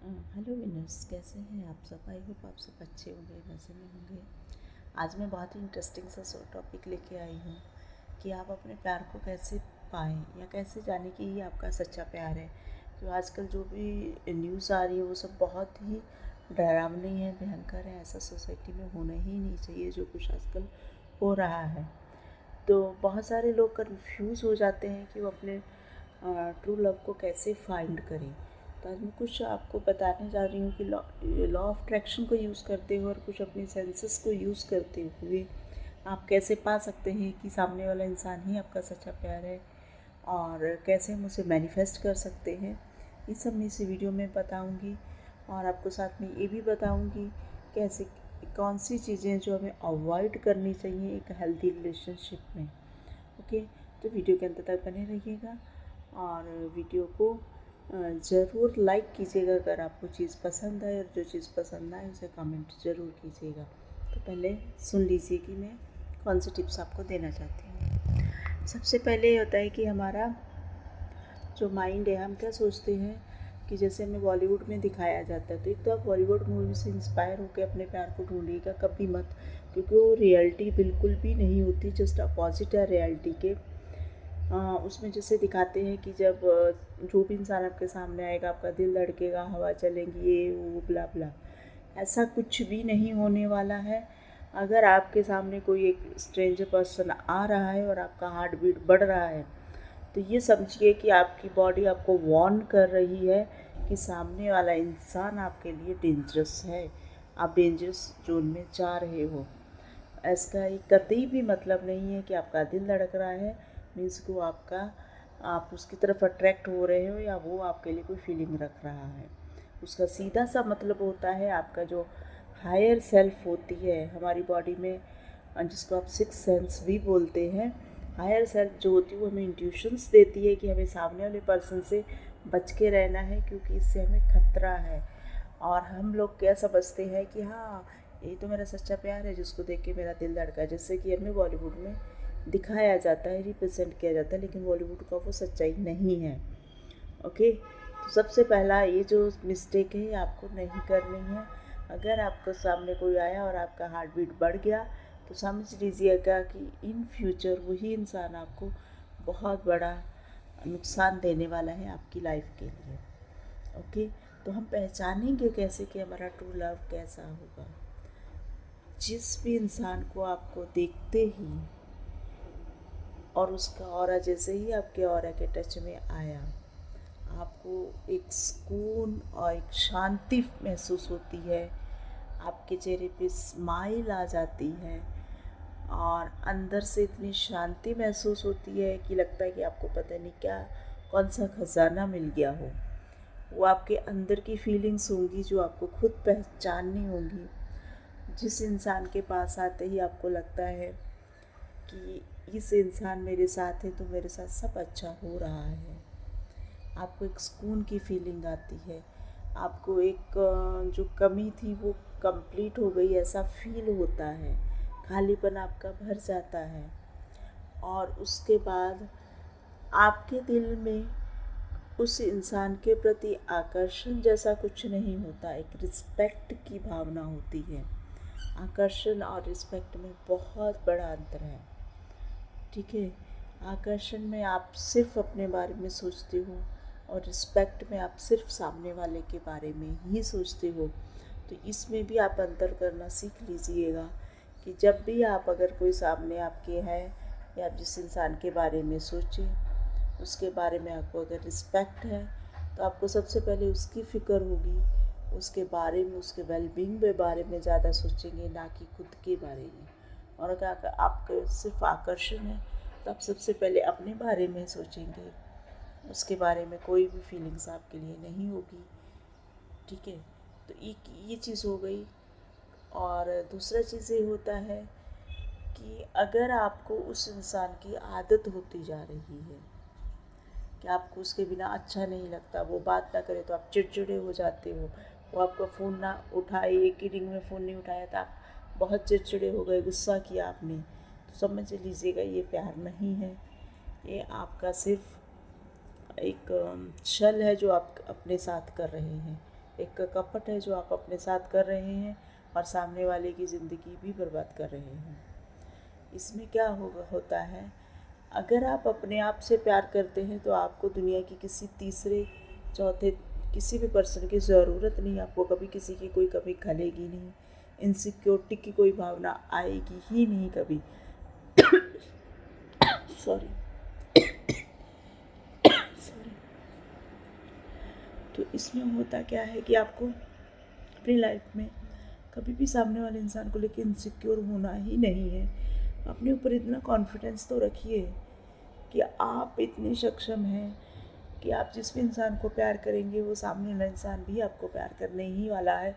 Hello winners, कैसे हैं आप सब? आई होप आप सब अच्छे होंगे, मज़े में होंगे। आज मैं बहुत ही इंटरेस्टिंग सा टॉपिक लेके आई हूँ कि आप अपने प्यार को कैसे पाएँ या कैसे जाने कि ये आपका सच्चा प्यार है। तो आजकल जो भी न्यूज़ आ रही है वो सब बहुत ही डरावनी है, भयंकर है। ऐसा सोसाइटी में होना ही नहीं चाहिए जो कुछ आजकल हो रहा है। तो बहुत सारे लोग कन्फ्यूज़ हो जाते हैं कि वो अपने ट्रू लव को कैसे फाइंड करें। तो आज मैं कुछ आपको बताने जा रही हूँ कि लॉ ऑफ अट्रैक्शन को यूज़ करते हुए और कुछ अपनी सेंसेस को यूज़ करते हुए आप कैसे पा सकते हैं कि सामने वाला इंसान ही आपका सच्चा प्यार है, और कैसे हम उसे मैनिफेस्ट कर सकते हैं। ये सब मैं इस वीडियो में बताऊँगी, और आपको साथ में ये भी बताऊँगी कैसे कौन सी चीज़ें जो हमें अवॉइड करनी चाहिए एक हेल्दी रिलेशनशिप में। ओके, तो वीडियो के अंत तक बने रहिएगा और वीडियो को ज़रूर लाइक कीजिएगा अगर आपको चीज़ पसंद आए, और जो चीज़ पसंद आए उसे कमेंट ज़रूर कीजिएगा। तो पहले सुन लीजिए कि मैं कौन सी टिप्स आपको देना चाहती हूँ। सबसे पहले ये होता है कि हमारा जो माइंड है, हम क्या सोचते हैं कि जैसे हमें बॉलीवुड में दिखाया जाता है, तो एक तो आप बॉलीवुड मूवी से इंस्पायर होकर अपने प्यार को ढूंढिएगा कभी मत, क्योंकि वो रियलिटी बिल्कुल भी नहीं होती, जस्ट अपोजिट है रियलिटी के। उसमें जैसे दिखाते हैं कि जब जो भी इंसान आपके सामने आएगा आपका दिल धड़केगा, हवा चलेंगी, ये वो ब्ला ब्ला। ऐसा कुछ भी नहीं होने वाला है। अगर आपके सामने कोई एक स्ट्रेंजर पर्सन आ रहा है और आपका हार्ट बीट बढ़ रहा है, तो ये समझिए कि आपकी बॉडी आपको वार्न कर रही है कि सामने वाला इंसान आपके लिए डेंजरस है, आप डेंजरस जोन में जा रहे हो। इसका एक कतई भी मतलब नहीं है कि आपका दिल धड़क रहा है मीन्स को आप उसकी तरफ अट्रैक्ट हो रहे हो या वो आपके लिए कोई फीलिंग रख रहा है। उसका सीधा सा मतलब होता है आपका जो हायर सेल्फ होती है हमारी बॉडी में, जिसको आप सिक्स सेंस भी बोलते हैं। हायर सेल्फ जो होती है वो हमें इंट्यूशंस देती है कि हमें सामने वाले पर्सन से बच के रहना है, क्योंकि इससे हमें खतरा है। और हम लोग क्या समझते हैं कि हाँ, ये तो मेरा सच्चा प्यार है जिसको देख के मेरा दिल धड़का है, जैसे कि हमें बॉलीवुड में दिखाया जाता है, रिप्रेजेंट किया जाता है, लेकिन बॉलीवुड का वो सच्चाई नहीं है। ओके, तो सबसे पहला ये जो मिस्टेक है ये आपको नहीं करनी है। अगर आपको सामने कोई आया और आपका हार्ट बीट बढ़ गया, तो समझ लीजिएगा कि इन फ्यूचर वही इंसान आपको बहुत बड़ा नुकसान देने वाला है आपकी लाइफ के लिए। ओके, तो हम पहचानेंगे कैसे कि हमारा ट्रू लव कैसा होगा? जिस भी इंसान को आपको देखते ही और उसका ऑरा जैसे ही आपके ऑरा के टच में आया, आपको एक सुकून और एक शांति महसूस होती है, आपके चेहरे पे स्माइल आ जाती है, और अंदर से इतनी शांति महसूस होती है कि लगता है कि आपको पता नहीं क्या कौन सा खजाना मिल गया हो। वो आपके अंदर की फीलिंग्स होंगी जो आपको खुद पहचाननी होंगी। जिस इंसान के पास आते ही आपको लगता है कि इस इंसान मेरे साथ है तो मेरे साथ सब अच्छा हो रहा है, आपको एक सुकून की फीलिंग आती है, आपको एक जो कमी थी वो कंप्लीट हो गई ऐसा फील होता है, खालीपन आपका भर जाता है। और उसके बाद आपके दिल में उस इंसान के प्रति आकर्षण जैसा कुछ नहीं होता, एक रिस्पेक्ट की भावना होती है। आकर्षण और रिस्पेक्ट में बहुत बड़ा अंतर है। ठीक है, आकर्षण में आप सिर्फ अपने बारे में सोचते हो, और रिस्पेक्ट में आप सिर्फ सामने वाले के बारे में ही सोचते हो। तो इसमें भी आप अंतर करना सीख लीजिएगा कि जब भी आप अगर कोई सामने आपके है या आप जिस इंसान के बारे में सोचें उसके बारे में आपको अगर रिस्पेक्ट है, तो आपको सबसे पहले उसकी फ़िक्र होगी, उसके बारे में, उसके वेलबींग के बारे में ज़्यादा सोचेंगे, ना कि खुद के बारे में। और अगर आपको सिर्फ आकर्षण है तो आप सबसे पहले अपने बारे में सोचेंगे, उसके बारे में कोई भी फीलिंग्स आपके लिए नहीं होगी। ठीक है, तो एक ये चीज़ हो गई। और दूसरा चीज़ ये होता है कि अगर आपको उस इंसान की आदत होती जा रही है कि आपको उसके बिना अच्छा नहीं लगता, वो बात ना करे तो आप चिड़चिड़े हो जाते हो, वो आपका फ़ोन ना उठाए, एक ही रिंग में फ़ोन नहीं उठाया तो आप बहुत चिड़चिड़े हो गए, गुस्सा किया आपने, तो समझ लीजिएगा ये प्यार नहीं है, ये आपका सिर्फ एक छल है जो आप अपने साथ कर रहे हैं। एक कपट है जो आप अपने साथ कर रहे हैं और सामने वाले की ज़िंदगी भी बर्बाद कर रहे हैं। इसमें क्या होता है, अगर आप अपने आप से प्यार करते हैं तो आपको दुनिया की किसी तीसरे चौथे किसी भी पर्सन की ज़रूरत नहीं। आपको कभी किसी की कोई कमी खलेगी नहीं, इनसिक्योरिटी की कोई भावना आएगी ही नहीं कभी। Sorry sorry. तो इसमें होता क्या है कि आपको अपनी लाइफ में कभी भी सामने वाले इंसान को लेकर इनसिक्योर होना ही नहीं है। अपने ऊपर इतना कॉन्फिडेंस तो रखिए कि आप इतने सक्षम हैं कि आप जिस भी इंसान को प्यार करेंगे वो सामने वाला इंसान भी आपको प्यार करने ही वाला है।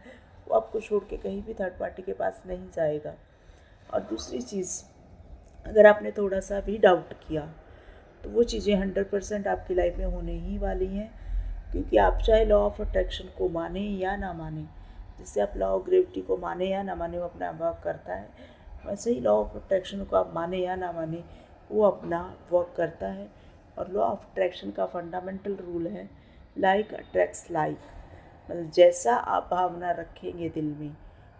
वो आपको छोड़ के कहीं भी थर्ड पार्टी के पास नहीं जाएगा। और दूसरी चीज़, अगर आपने थोड़ा सा भी डाउट किया तो वो चीज़ें 100% आपकी लाइफ में होने ही वाली हैं, क्योंकि आप चाहे लॉ ऑफ अट्रैक्शन को माने या ना माने, जिससे आप लॉ ऑफ ग्रेविटी को माने या ना माने वो अपना वर्क करता है, वैसे ही लॉ ऑफ अट्रैक्शन को आप माने या ना माने वो अपना वर्क करता है। और लॉ ऑफ अट्रैक्शन का फंडामेंटल रूल है लाइक अट्रैक्ट्स लाइक। मतलब जैसा आप भावना रखेंगे दिल में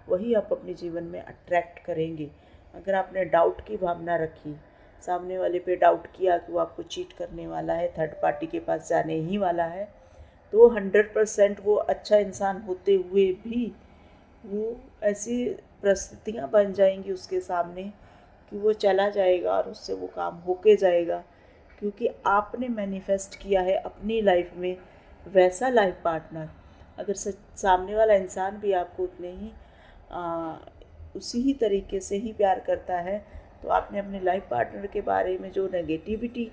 वही आप अपने जीवन में अट्रैक्ट करेंगे। अगर आपने डाउट की भावना रखी, सामने वाले पे डाउट किया कि वो आपको चीट करने वाला है, थर्ड पार्टी के पास जाने ही वाला है, तो 100% वो अच्छा इंसान होते हुए भी वो ऐसी परिस्थितियाँ बन जाएंगी उसके सामने कि वो चला जाएगा और उससे वो काम होके जाएगा, क्योंकि आपने मैनिफेस्ट किया है अपनी लाइफ में वैसा लाइफ पार्टनर। अगर सामने वाला इंसान भी आपको उतने ही उसी ही तरीके से ही प्यार करता है, तो आपने अपने लाइफ पार्टनर के बारे में जो नेगेटिविटी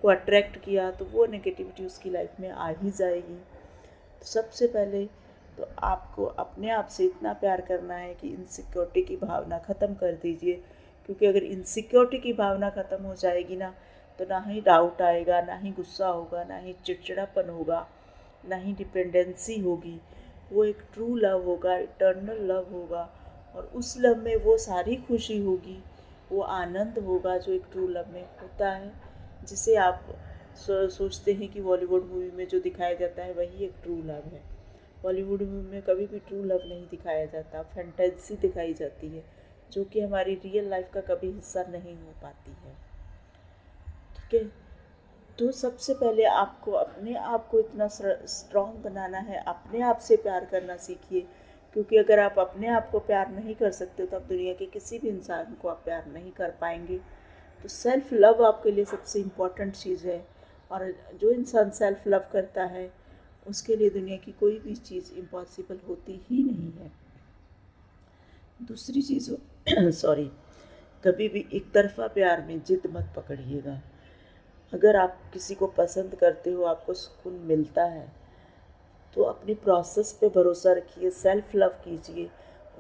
को अट्रैक्ट किया तो वो नेगेटिविटी उसकी लाइफ में आ ही जाएगी। तो सबसे पहले तो आपको अपने आप से इतना प्यार करना है कि इनसिक्योरिटी की भावना ख़त्म कर दीजिए, क्योंकि अगर इनसिक्योरिटी की भावना ख़त्म हो जाएगी ना, तो ना ही डाउट आएगा, ना ही गुस्सा होगा, ना ही चिड़चिड़ापन होगा, ना ही डिपेंडेंसी होगी। वो एक ट्रू लव होगा, इटर्नल लव होगा, और उस लव में वो सारी खुशी होगी, वो आनंद होगा जो एक ट्रू लव में होता है, जिसे आप सोचते हैं कि बॉलीवुड मूवी में जो दिखाया जाता है वही एक ट्रू लव है। बॉलीवुड मूवी में कभी भी ट्रू लव नहीं दिखाया जाता, फैंटेसी दिखाई जाती है जो कि हमारी रियल लाइफ का कभी हिस्सा नहीं हो पाती है। ठीक है, तो सबसे पहले आपको अपने आप को इतना स्ट्रॉन्ग बनाना है, अपने आप से प्यार करना सीखिए, क्योंकि अगर आप अपने आप को प्यार नहीं कर सकते तो आप दुनिया के किसी भी इंसान को आप प्यार नहीं कर पाएंगे। तो सेल्फ लव आपके लिए सबसे इम्पॉर्टेंट चीज़ है, और जो इंसान सेल्फ लव करता है उसके लिए दुनिया की कोई भी चीज़ इम्पॉसिबल होती ही नहीं है। दूसरी चीज़ सॉरी, कभी भी एक तरफा प्यार में जिद मत पकड़िएगा। अगर आप किसी को पसंद करते हो, आपको सुकून मिलता है, तो अपनी प्रोसेस पे भरोसा रखिए, सेल्फ लव कीजिए,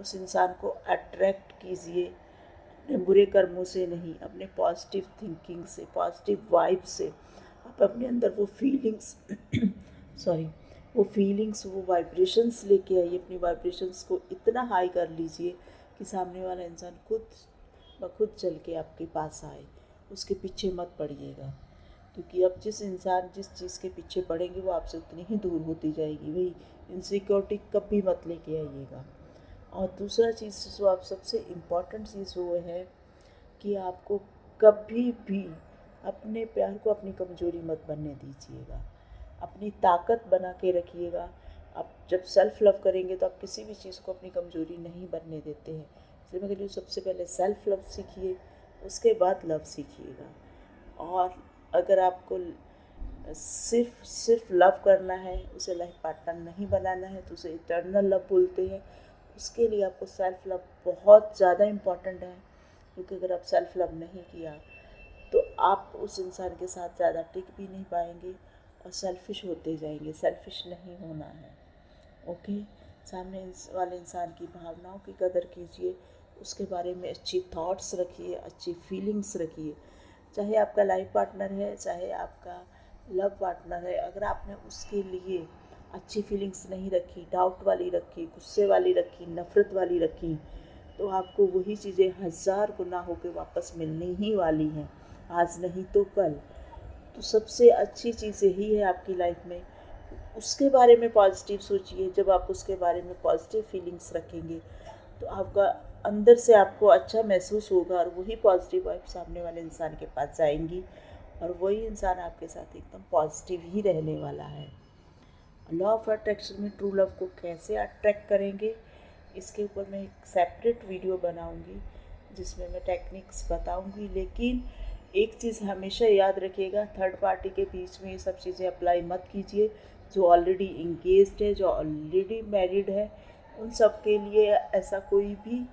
उस इंसान को अट्रैक्ट कीजिए अपने बुरे कर्मों से नहीं, अपने पॉजिटिव थिंकिंग से, पॉजिटिव वाइब से। आप अपने अंदर वो फीलिंग्स वो वाइब्रेशंस लेके आइए, अपनी वाइब्रेशंस को इतना हाई कर लीजिए कि सामने वाला इंसान खुद ब खुद चल के आपके पास आए। उसके पीछे मत पड़िएगा, क्योंकि अब जिस चीज़ के पीछे पड़ेंगे वो आपसे उतनी ही दूर होती जाएगी। वही इनसिक्योरिटी कभी मत लेके आइएगा। और दूसरा चीज़ जो आप सबसे इम्पॉर्टेंट चीज़ वो है कि आपको कभी भी अपने प्यार को अपनी कमज़ोरी मत बनने दीजिएगा, अपनी ताकत बना के रखिएगा। आप जब सेल्फ़ लव करेंगे तो आप किसी भी चीज़ को अपनी कमज़ोरी नहीं बनने देते हैं। इसलिए मैं कहती हूँ सबसे पहले सेल्फ़ लव सीखिए, उसके बाद लव सीखिएगा। और अगर आपको सिर्फ लव करना है, उसे लाइफ पार्टनर नहीं बनाना है, तो उसे इटर्नल लव बोलते हैं। उसके लिए आपको सेल्फ लव बहुत ज़्यादा इम्पॉर्टेंट है, क्योंकि अगर आप सेल्फ लव नहीं किया तो आप उस इंसान के साथ ज़्यादा टिक भी नहीं पाएंगे और सेल्फिश होते जाएंगे। सेल्फिश नहीं होना है, ओके। सामने वाले इंसान की भावनाओं की कदर कीजिए, उसके बारे में अच्छी थॉट्स रखिए, अच्छी फीलिंग्स रखिए। चाहे आपका लाइफ पार्टनर है, चाहे आपका लव पार्टनर है, अगर आपने उसके लिए अच्छी फीलिंग्स नहीं रखी, डाउट वाली रखी, गुस्से वाली रखी, नफ़रत वाली रखी, तो आपको वही चीज़ें 1000 गुना होकर वापस मिलनी ही वाली हैं, आज नहीं तो कल। तो सबसे अच्छी चीज़ यही है आपकी लाइफ में, उसके बारे में पॉजिटिव सोचिए। जब आप उसके बारे में पॉजिटिव फीलिंग्स रखेंगे तो आपका अंदर से आपको अच्छा महसूस होगा और वही पॉजिटिव वाइब सामने वाले इंसान के पास जाएंगी और वही इंसान आपके साथ एकदम पॉजिटिव ही रहने वाला है। लॉ ऑफ अट्रैक्शन में ट्रू लव को कैसे अट्रैक्ट करेंगे, इसके ऊपर मैं एक सेपरेट वीडियो बनाऊंगी जिसमें मैं टेक्निक्स बताऊंगी। लेकिन एक चीज़ हमेशा याद रखिएगा, थर्ड पार्टी के बीच में ये सब चीज़ें अप्लाई मत कीजिए। जो ऑलरेडी इंगेज्ड है, जो ऑलरेडी मैरिड है, उन सब के लिए ऐसा कोई भी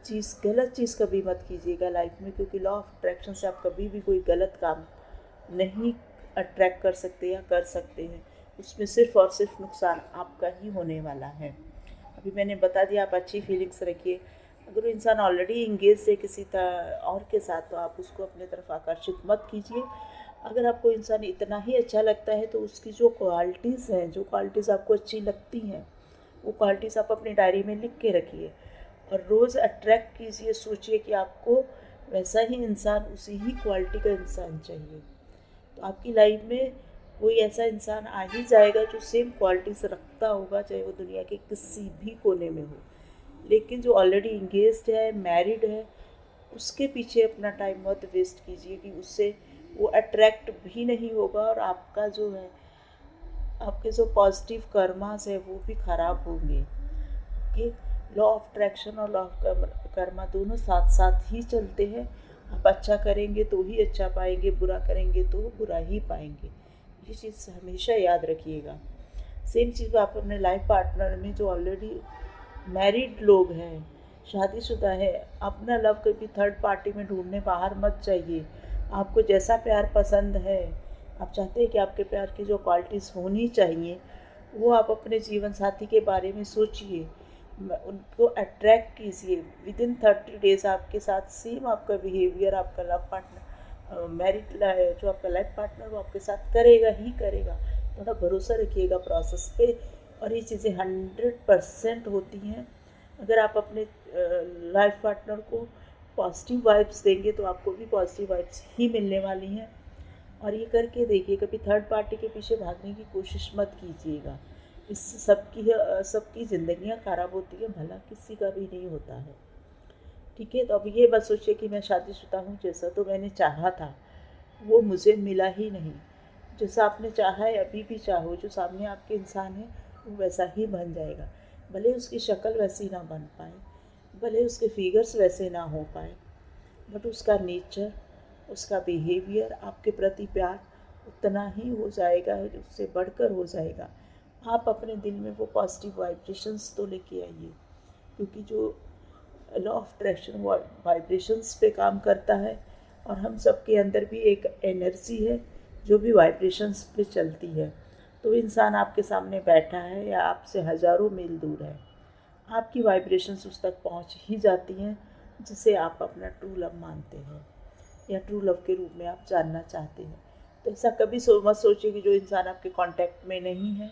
चीज़, गलत चीज़ कभी मत कीजिएगा लाइफ में, क्योंकि लॉ ऑफ अट्रैक्शन से आप कभी भी कोई गलत काम नहीं अट्रैक्ट कर सकते या कर सकते हैं। उसमें सिर्फ और सिर्फ नुकसान आपका ही होने वाला है। अभी मैंने बता दिया, आप अच्छी फीलिंग्स रखिए। अगर वो इंसान ऑलरेडी इंगेज है किसी और के साथ, तो आप उसको अपने तरफ आकर्षित मत कीजिए। अगर आपको इंसान इतना ही अच्छा लगता है तो उसकी जो क्वालिटीज़ हैं, जो क्वालिटीज़ आपको अच्छी लगती हैं, वो क्वालिटीज़ आप अपनी डायरी में लिख के रखिए और रोज़ अट्रैक्ट कीजिए। सोचिए कि आपको वैसा ही इंसान, उसी ही क्वालिटी का इंसान चाहिए, तो आपकी लाइफ में कोई ऐसा इंसान आ ही जाएगा जो सेम क्वालिटीज़ रखता होगा, चाहे वो दुनिया के किसी भी कोने में हो। लेकिन जो ऑलरेडी इंगेज्ड है, मैरिड है, उसके पीछे अपना टाइम मत वेस्ट कीजिए कि उससे वो अट्रैक्ट भी नहीं होगा और आपका जो है, आपके जो पॉजिटिव कर्मास है वो भी ख़राब होंगे। कि लॉ ऑफ अट्रैक्शन और लॉ ऑफ कर्मा दोनों साथ साथ ही चलते हैं। आप अच्छा करेंगे तो ही अच्छा पाएंगे, बुरा करेंगे तो बुरा ही पाएंगे। ये चीज़ हमेशा याद रखिएगा। सेम चीज़ आप अपने लाइफ पार्टनर में, जो ऑलरेडी मैरिड लोग हैं, शादीशुदा है, अपना लव कभी थर्ड पार्टी में ढूंढने बाहर मत जाइए। आपको जैसा प्यार पसंद है, आप चाहते हैं कि आपके प्यार की जो क्वालिटीज़ होनी चाहिए, वो आप अपने जीवन साथी के बारे में सोचिए, उनको अट्रैक्ट कीजिए। विद इन 30 डेज़ आपके साथ सेम आपका बिहेवियर आपका लव पार्टनर, मैरिड जो आपका लाइफ पार्टनर, वो आपके साथ करेगा ही करेगा। थोड़ा भरोसा रखिएगा प्रोसेस पे, और ये चीज़ें 100% होती हैं। अगर आप अपने लाइफ पार्टनर को पॉजिटिव वाइब्स देंगे तो आपको भी पॉजिटिव वाइब्स ही मिलने वाली हैं। और ये करके देखिए, कभी थर्ड पार्टी के पीछे भागने की कोशिश मत कीजिएगा। इससे सबकी ज़िंदगियाँ ख़राब होती है, भला किसी का भी नहीं होता है। ठीक है, तो अब ये बस सोचिए कि मैं शादीशुदा हूँ, जैसा तो मैंने चाहा था वो मुझे मिला ही नहीं। जैसा आपने चाहा है, अभी भी चाहो, जो सामने आपके इंसान है वो वैसा ही बन जाएगा। भले उसकी शक्ल वैसी ना बन पाए, भले उसके फिगर्स वैसे ना हो पाए, बट उसका नेचर, उसका बिहेवियर, आपके प्रति प्यार उतना ही हो जाएगा, उससे बढ़कर हो जाएगा। आप अपने दिल में वो पॉजिटिव वाइब्रेशंस तो लेके आइए, क्योंकि जो लॉ ऑफ अट्रैक्शन वाइब्रेशंस पे काम करता है, और हम सब के अंदर भी एक एनर्जी है जो भी वाइब्रेशंस पे चलती है। तो इंसान आपके सामने बैठा है या आपसे हज़ारों मील दूर है, आपकी वाइब्रेशंस उस तक पहुंच ही जाती हैं, जिसे आप अपना ट्रू लव मानते हैं या ट्रू लव के रूप में आप जानना चाहते हैं। तो ऐसा कभी मत सोचिए कि जो इंसान आपके कांटेक्ट में नहीं है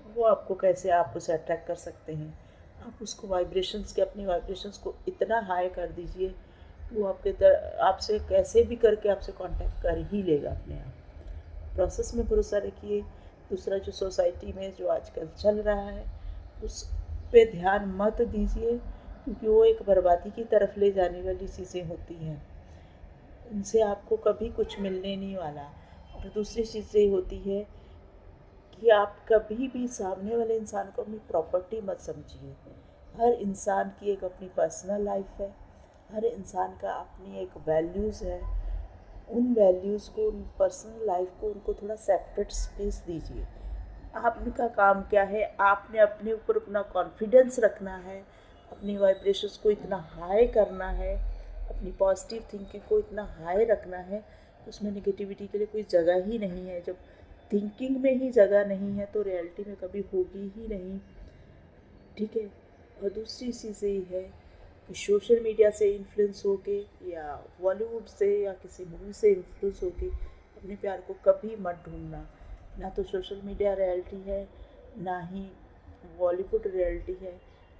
वो आपको कैसे, आप उसे अट्रैक्ट कर सकते हैं। आप उसको वाइब्रेशंस के, अपनी वाइब्रेशंस को इतना हाई कर दीजिए कि वो आपसे कैसे भी करके आपसे कांटेक्ट कर ही लेगा अपने आप। प्रोसेस में भरोसा रखिए। दूसरा, जो सोसाइटी में जो आजकल चल रहा है उस पे ध्यान मत दीजिए, क्योंकि वो एक बर्बादी की तरफ ले जाने वाली चीज़ें होती हैं। उनसे आपको कभी कुछ मिलने नहीं वाला। और दूसरी चीज़ ये होती है कि आप कभी भी सामने वाले इंसान को अपनी प्रॉपर्टी मत समझिए। हर इंसान की एक अपनी पर्सनल लाइफ है, हर इंसान का अपनी एक वैल्यूज़ है। उन वैल्यूज़ को, उन पर्सनल लाइफ को, उनको थोड़ा सेपरेट स्पेस दीजिए। आपका काम क्या है, आपने अपने ऊपर अपना कॉन्फिडेंस रखना है, अपनी वाइब्रेशंस को इतना हाई करना है, अपनी पॉजिटिव थिंकिंग को इतना हाई रखना है कि उसमें नेगेटिविटी के लिए कोई जगह ही नहीं है। जब थिंकिंग में ही जगह नहीं है तो रियलिटी में कभी होगी ही नहीं। ठीक है। और दूसरी चीज़ ये है कि सोशल मीडिया से इन्फ्लुएंस होके या बॉलीवुड से या किसी मूवी से इन्फ्लुएंस होके अपने प्यार को कभी मत ढूंढना। ना तो सोशल मीडिया रियलिटी है, ना ही बॉलीवुड रियलिटी है,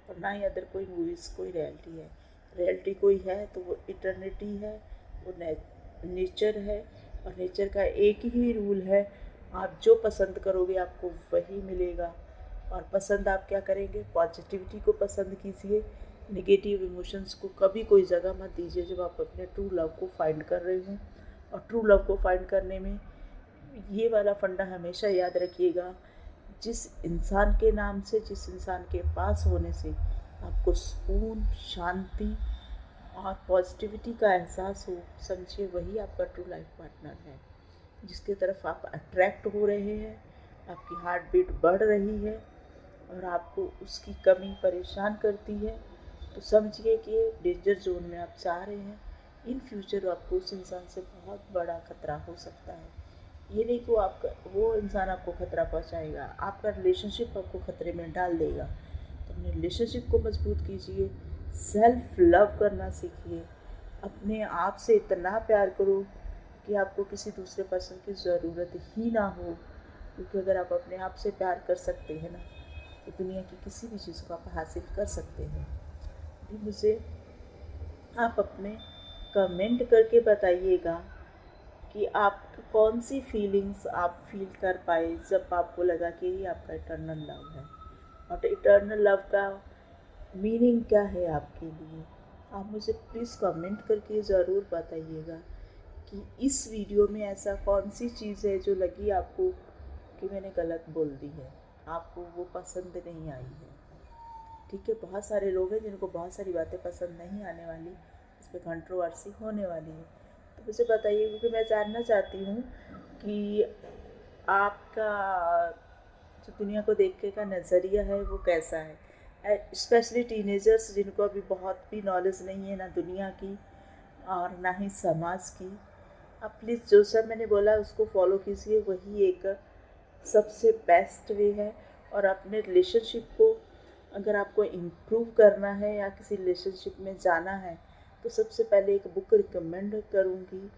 और ना ही अदर कोई मूवीज़ कोई रियलिटी है। रियलिटी कोई है तो वो इटर्निटी है, वो नेचर है। और नेचर का एक ही रूल है आप जो पसंद करोगे आपको वही मिलेगा। और पसंद आप क्या करेंगे, पॉजिटिविटी को पसंद कीजिए, नेगेटिव इमोशंस को कभी कोई जगह मत दीजिए जब आप अपने ट्रू लव को फाइंड कर रहे हो। और ट्रू लव को फाइंड करने में ये वाला फंडा हमेशा याद रखिएगा, जिस इंसान के नाम से, जिस इंसान के पास होने से आपको सुकून, शांति और पॉजिटिविटी का एहसास हो, समझिए वही आपका ट्रू लाइफ पार्टनर है, जिसके तरफ आप अट्रैक्ट हो रहे हैं, आपकी हार्ट बीट बढ़ रही है और आपको उसकी कमी परेशान करती है, तो समझिए कि डेंजर जोन में आप जा रहे हैं। इन फ्यूचर आपको उस इंसान से बहुत बड़ा खतरा हो सकता है। ये नहीं कि वो इंसान आपको खतरा पहुंचाएगा, आपका रिलेशनशिप आपको खतरे में डाल देगा। तो अपने रिलेशनशिप को मजबूत कीजिए, सेल्फ लव करना सीखिए, अपने आप से इतना प्यार करो कि आपको किसी दूसरे पर्सन की ज़रूरत ही ना हो। क्योंकि अगर आप अपने आप से प्यार कर सकते हैं ना, तो दुनिया की किसी भी चीज़ को आप हासिल कर सकते हैं। अभी मुझे आप अपने कमेंट करके बताइएगा कि आपकी कौन सी फीलिंग्स आप फील कर पाए जब आपको लगा कि ये आपका इटर्नल लव है, और इटर्नल लव का मीनिंग क्या है आपके लिए। आप मुझे प्लीज़ कमेंट करके ज़रूर बताइएगा कि इस वीडियो में ऐसा कौन सी चीज़ है जो लगी आपको कि मैंने गलत बोल दी है, आपको वो पसंद नहीं आई है। ठीक है, बहुत सारे लोग हैं जिनको बहुत सारी बातें पसंद नहीं आने वाली, इस पर कंट्रोवर्सी होने वाली है। तो मुझे बताइए, क्योंकि मैं जानना चाहती हूँ कि आपका जो दुनिया को देखने का नज़रिया है वो कैसा है। स्पेशली टीनेजर्स जिनको अभी बहुत भी नॉलेज नहीं है, ना दुनिया की और ना ही समाज की। आप प्लीज़ जो सब मैंने बोला उसको फॉलो कीजिए, वही एक सबसे बेस्ट वे है। और अपने रिलेशनशिप को अगर आपको इम्प्रूव करना है या किसी रिलेशनशिप में जाना है, तो सबसे पहले एक बुक रिकमेंड करूँगी,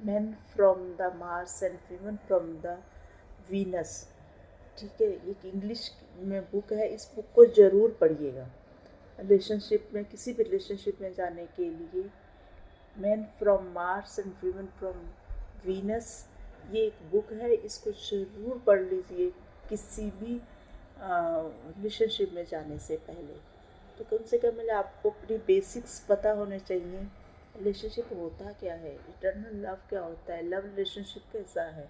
man from the Mars and women from the Venus. ठीक है, एक इंग्लिश में बुक है, इस बुक को ज़रूर पढ़िएगा। रिलेशनशिप में, किसी भी रिलेशनशिप में जाने के लिए man from Mars and women from Venus, ये एक बुक है, इसको ज़रूर पढ़ लीजिए किसी भी रिलेशनशिप में जाने से पहले। तो कम से कम आपको अपनी बेसिक्स पता होने चाहिए। रिलेशनशिप होता क्या है, इटर्नल लव क्या होता है, लव रिलेशनशिप कैसा है।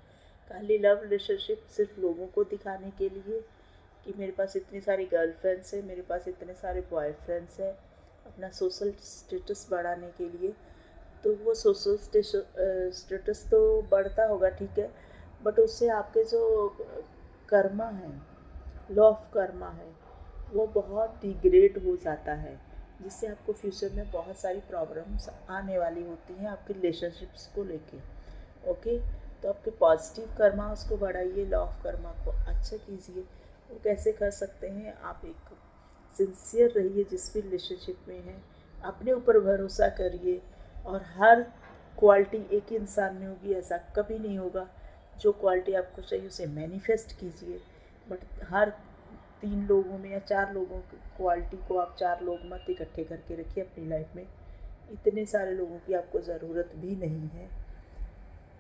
खाली लव रिलेशनशिप सिर्फ लोगों को दिखाने के लिए कि मेरे पास इतनी सारी गर्लफ्रेंड्स हैं, मेरे पास इतने सारे बॉयफ्रेंड्स हैं, अपना सोशल स्टेटस बढ़ाने के लिए, तो वो सोशल स्टेटस तो बढ़ता होगा, ठीक है, बट उससे आपके जो कर्मा है, लॉ ऑफ कर्मा है, वो बहुत डिग्रेड हो जाता है, जिससे आपको फ्यूचर में बहुत सारी प्रॉब्लम्स आने वाली होती हैं आपके रिलेशनशिप्स को लेके। ओके, तो आपके पॉजिटिव कर्मा उसको बढ़ाइए, लॉ ऑफ कर्मा को अच्छा कीजिए। वो कैसे कर सकते हैं, आप एक सिंसियर रहिए जिस भी रिलेशनशिप में हैं, अपने ऊपर भरोसा करिए। और हर क्वालिटी एक ही इंसान में होगी ऐसा कभी नहीं होगा। जो क्वालिटी आपको चाहिए उसे मैनिफेस्ट कीजिए, बट हर 3 लोगों में या 4 लोगों की क्वालिटी को आप 4 लोग मत इकट्ठे करके रखिए अपनी लाइफ में। इतने सारे लोगों की आपको ज़रूरत भी नहीं है,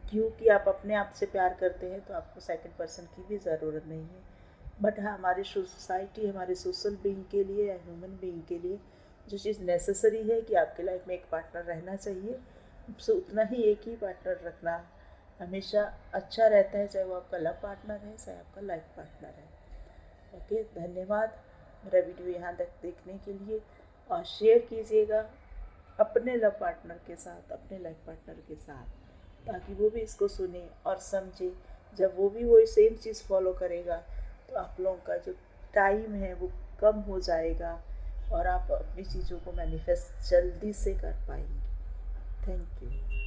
क्योंकि आप अपने आप से प्यार करते हैं तो आपको सेकंड पर्सन की भी ज़रूरत नहीं है। बट हाँ, हमारी सोसाइटी, हमारे सोशल बीइंग के लिए या ह्यूमन बीइंग के लिए जो चीज़ नेसेसरी है कि आपके लाइफ में एक पार्टनर रहना चाहिए, उससे उतना ही एक ही पार्टनर रखना हमेशा अच्छा रहता है, चाहे वो आपका लव पार्टनर है, चाहे आपका लाइफ पार्टनर है। ओके, धन्यवाद मेरा वीडियो यहाँ तक देखने के लिए, और शेयर कीजिएगा अपने लव पार्टनर के साथ, अपने लाइफ पार्टनर के साथ, ताकि वो भी इसको सुने और समझे। जब वो भी वही सेम चीज़ फॉलो करेगा तो आप लोगों का जो टाइम है वो कम हो जाएगा और आप अपनी चीज़ों को मैनिफेस्ट जल्दी से कर पाएंगे। Thank you.